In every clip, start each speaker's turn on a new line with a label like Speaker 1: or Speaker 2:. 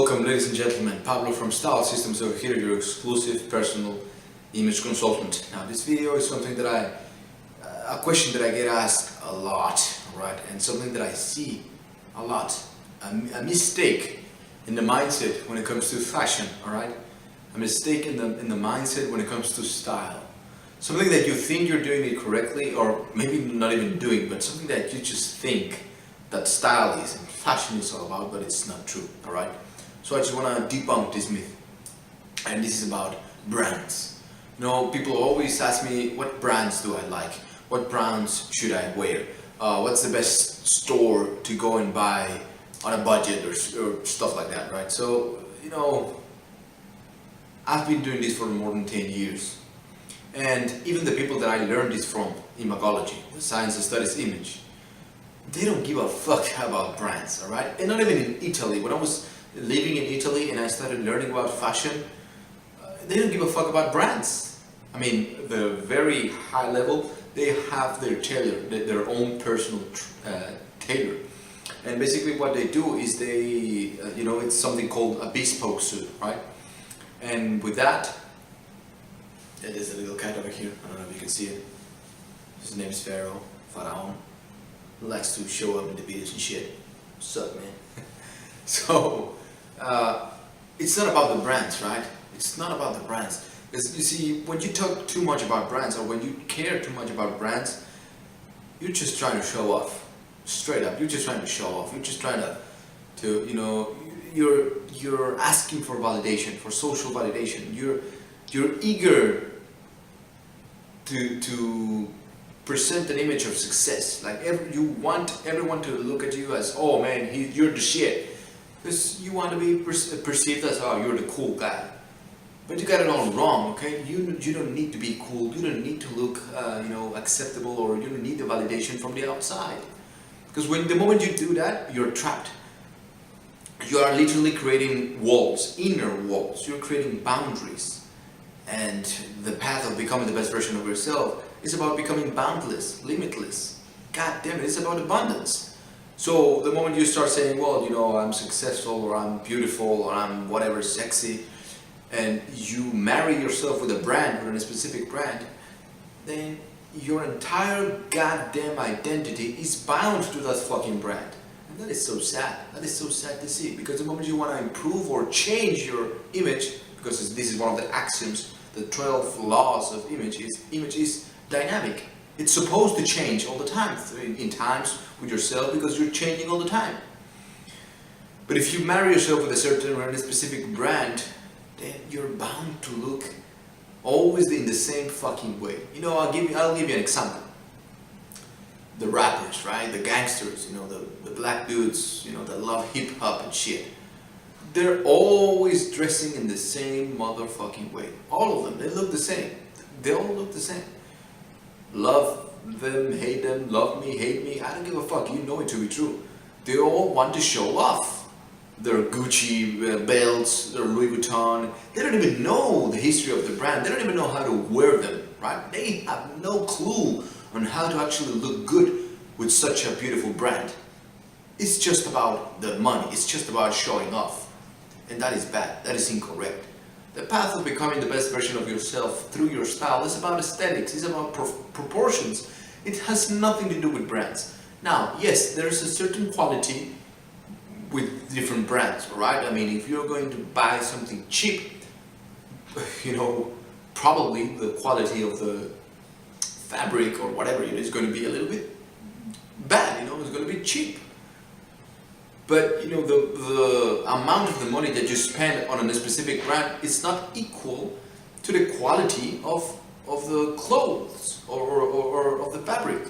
Speaker 1: Welcome, ladies and gentlemen. Pablo from Style Systems over here, your exclusive personal image consultant. Now, this video is something that a question that I get asked a lot, right? And something that I see a lot. A mistake in the mindset when it comes to fashion, all right? A mistake in the mindset when it comes to style. Something that you think you're doing it correctly, or maybe not even doing, but something that you just think that style is and fashion is all about, but it's not true, all right? So I just want to debunk this myth, and this is about brands. You know, people always ask me, what brands do I like? What brands should I wear? What's the best store to go and buy on a budget or stuff like that, right? So, you know, I've been doing this for more than 10 years. And even the people that I learned this from, Imagology, the science that studies image, they don't give a fuck about brands, all right? And not even in Italy. When I was living in Italy and I started learning about fashion, they don't give a fuck about brands. I mean, the very high level, they have their tailor, their own personal tailor. And basically what they do is they, you know, it's something called a bespoke suit, right? And with that, there's a little cat over here. I don't know if you can see it. His name is Pharaoh. He likes to show up in the videos and shit. What's up, man? So, it's not about the brands, right? It's not about the brands. Because you see, when you talk too much about brands, or when you care too much about brands, you're just trying to show off. Straight up, you're just trying to show off. You're just trying to you know, you're asking for validation, for social validation. You're eager to present an image of success. Like you want everyone to look at you as, oh man, you're the shit. Because you want to be perceived as, oh, you're the cool guy. But you got it all wrong, okay? You don't need to be cool. You don't need to look, you know, acceptable, or you don't need the validation from the outside. Because the moment you do that, you're trapped. You are literally creating walls, inner walls. You're creating boundaries. And the path of becoming the best version of yourself is about becoming boundless, limitless. God damn it, it's about abundance. So the moment you start saying, well, you know, I'm successful, or I'm beautiful, or I'm whatever, sexy, and you marry yourself with a brand, or in a specific brand, then your entire goddamn identity is bound to that fucking brand. And that is so sad. That is so sad to see. Because the moment you want to improve or change your image, because this is one of the axioms, the 12 laws of image is dynamic. It's supposed to change all the time, in times with yourself, because you're changing all the time. But if you marry yourself with a certain or a specific brand, then you're bound to look always in the same fucking way. You know, I'll give you an example. The rappers, right? The gangsters, you know, the black dudes, you know, that love hip hop and shit. They're always dressing in the same motherfucking way. All of them, they look the same. They all look the same. Love them, hate them, love me, hate me, I don't give a fuck, you know it to be true. They all want to show off their Gucci belts, their Louis Vuitton. They don't even know the history of the brand. They don't even know how to wear them, right? They have no clue on how to actually look good with such a beautiful brand. It's just about the money. It's just about showing off. And that is bad. That is incorrect. The path of becoming the best version of yourself through your style is about aesthetics. It's about proportions. It has nothing to do with brands. Now, yes, there's a certain quality with different brands, right? I mean, if you're going to buy something cheap, you know, probably the quality of the fabric or whatever it is going to be a little bit bad, you know, it's going to be cheap. But, you know, the amount of the money that you spend on a specific brand is not equal to the quality of the clothes or of the fabric.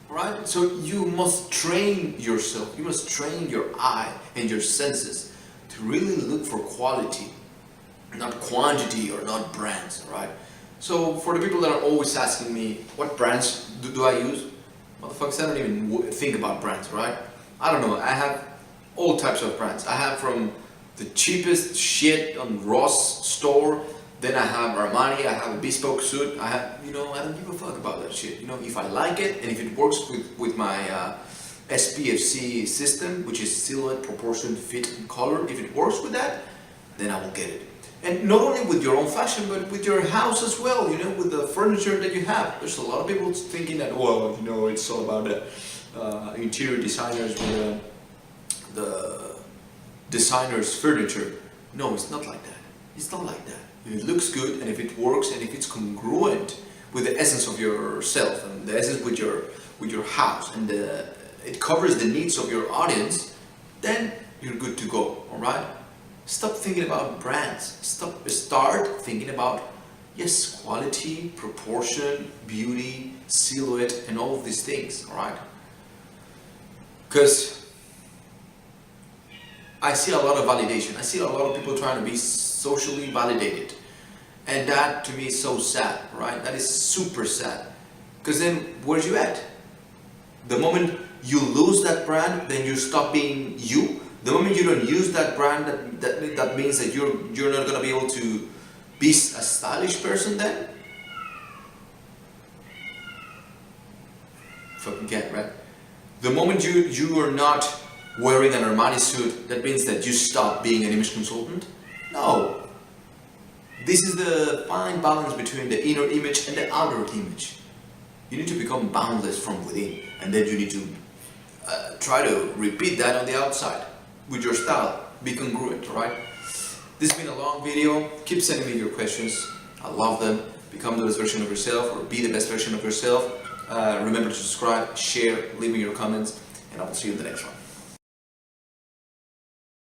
Speaker 1: Right? So you must train yourself, you must train your eye and your senses to really look for quality, not quantity or not brands, right? So for the people that are always asking me, what brands do I use? Motherfuckers, I don't even think about brands, right? I don't know, I have all types of brands. I have from the cheapest shit on Ross store. Then I have Armani, I have a bespoke suit, I have, you know, I don't give a fuck about that shit. You know, if I like it and if it works with my SPFC system, which is silhouette, proportion, fit, and color. If it works with that, then I will get it. And not only with your own fashion, but with your house as well, you know, with the furniture that you have. There's a lot of people thinking that, well, you know, it's all about the interior designers with the designer's furniture. No, it's not like that. It's not like that. If it looks good, and if it works, and if it's congruent with the essence of yourself, and the essence with your house, and it covers the needs of your audience, then you're good to go, alright? Stop thinking about brands. Start thinking about, yes, quality, proportion, beauty, silhouette, and all of these things, alright? Because I see a lot of validation. I see a lot of people trying to be socially validated. And that to me is so sad, right? That is super sad. Because then, where's you at? The moment you lose that brand, then you stop being you. The moment you don't use that brand, that means that you're not going to be able to be a stylish person then? Fucking get, right? The moment you are not wearing an Armani suit, that means that you stop being an image consultant? No. This is the fine balance between the inner image and the outer image. You need to become boundless from within, and then you need to try to repeat that on the outside with your style. Be congruent, right? This has been a long video. Keep sending me your questions. I love them. Become the best version of yourself, or be the best version of yourself. Remember to subscribe, share, leave me your comments, and I will see you in the next one.